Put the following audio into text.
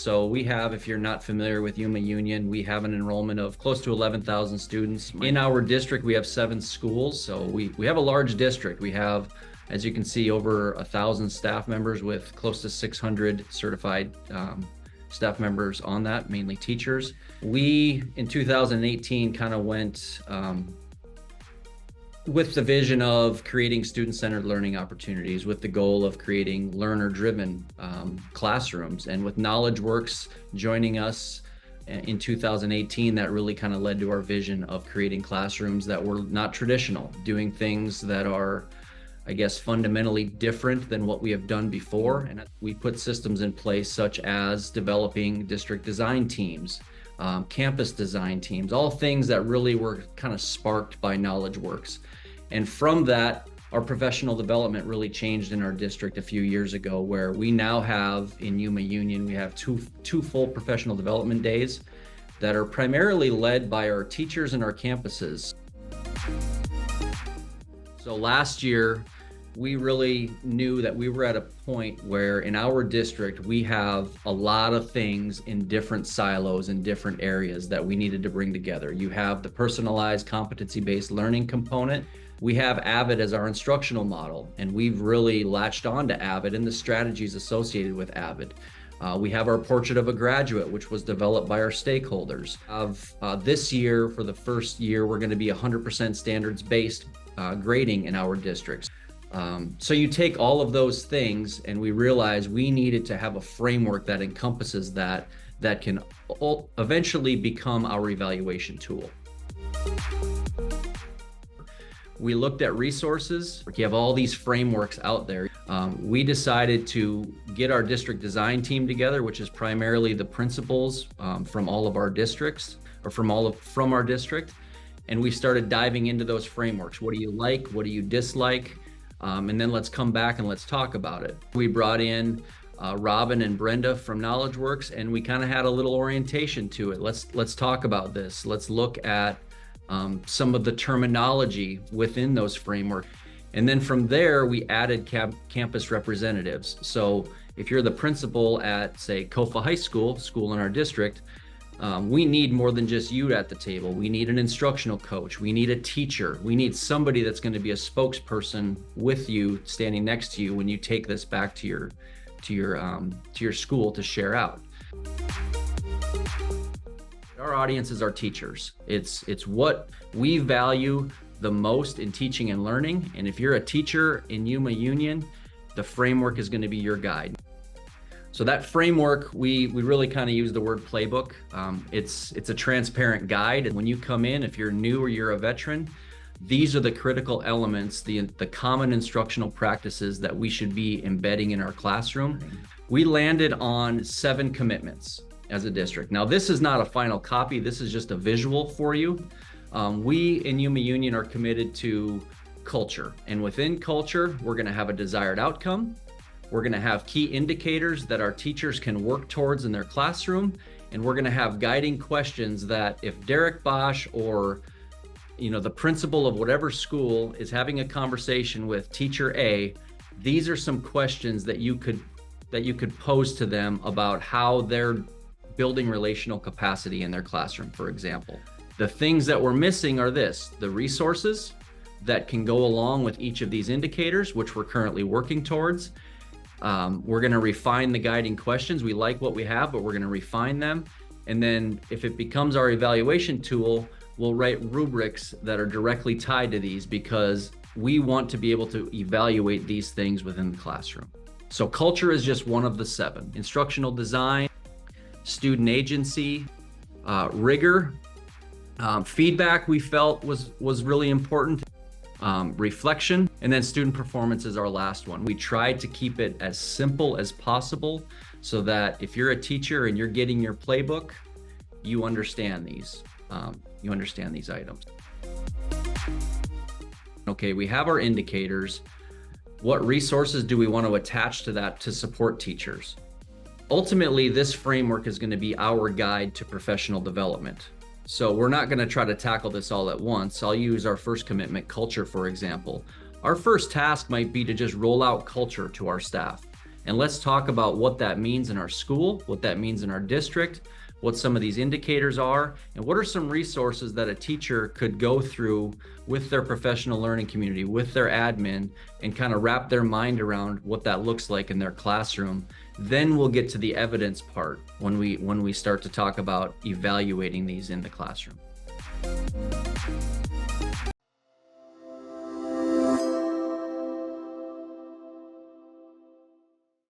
So we have, if you're not familiar with Yuma Union, we have an enrollment of close to 11,000 students. In our district, we have 7 schools. So we have a large district. We have, as you can see, over 1,000 staff members with close to 600 certified staff members on that, mainly teachers. We, in 2018, kind of went with the vision of creating student-centered learning opportunities with the goal of creating learner-driven classrooms. And with KnowledgeWorks joining us in 2018, that really kind of led to our vision of creating classrooms that were not traditional, doing things that are, I guess, fundamentally different than what we have done before. And we put systems in place such as developing district design teams, campus design teams, all things that really were kind of sparked by KnowledgeWorks. And from that, our professional development really changed in our district a few years ago, where we now have in Yuma Union, we have two full professional development days that are primarily led by our teachers and our campuses. So last year, we really knew that we were at a point where in our district, we have a lot of things in different silos in different areas that we needed to bring together. You have the personalized competency-based learning component. We have Avid as our instructional model, and we've really latched on to Avid and the strategies associated with Avid. We have our portrait of a graduate, which was developed by our stakeholders. This year, for the first year, we're going to be 100% standards-based grading in our districts. So you take all of those things, and we realized we needed to have a framework that encompasses that can eventually become our evaluation tool. We looked at resources. You have all these frameworks out there. We decided to get our district design team together, which is primarily the principals from all of our districts, or from our district. And we started diving into those frameworks. What do you like? What do you dislike? And then let's come back and let's talk about it. We brought in Robin and Brenda from KnowledgeWorks, and we kind of had a little orientation to it. Let's talk about this. Let's look at some of the terminology within those frameworks. And then from there, we added campus representatives. So if you're the principal at, say, Kofa High School in our district, we need more than just you at the table. We need an instructional coach. We need a teacher. We need somebody that's going to be a spokesperson with you, standing next to you when you take this back to your school to share out. Our audience is our teachers. It's what we value the most in teaching and learning. And if you're a teacher in Yuma Union, the framework is going to be your guide. So that framework, we really kind of use the word playbook. It's a transparent guide. And when you come in, if you're new or you're a veteran, these are the critical elements, the common instructional practices that we should be embedding in our classroom. We landed on 7 commitments as a district. Now, this is not a final copy. This is just a visual for you. We in Yuma Union are committed to culture. And within culture, we're going to have a desired outcome. We're going to have key indicators that our teachers can work towards in their classroom. And we're going to have guiding questions that if Derek Bosch or the principal of whatever school is having a conversation with teacher A, these are some questions that you could pose to them about how they're building relational capacity in their classroom, for example. The things that we're missing are the resources that can go along with each of these indicators, which we're currently working towards. We're going to refine the guiding questions. We like what we have, but we're going to refine them. And then if it becomes our evaluation tool, we'll write rubrics that are directly tied to these, because we want to be able to evaluate these things within the classroom. So culture is just one of the 7. Instructional design, student agency, rigor, feedback we felt was really important, reflection, and then student performance is our last one. We tried to keep it as simple as possible so that if you're a teacher and you're getting your playbook, you understand these items. Okay, we have our indicators. What resources do we want to attach to that to support teachers? Ultimately, this framework is going to be our guide to professional development. So we're not going to try to tackle this all at once. I'll use our first commitment, culture, for example. Our first task might be to just roll out culture to our staff. And let's talk about what that means in our school, what that means in our district, what some of these indicators are, and what are some resources that a teacher could go through with their professional learning community, with their admin, and kind of wrap their mind around what that looks like in their classroom. Then we'll get to the evidence part when we start to talk about evaluating these in the classroom.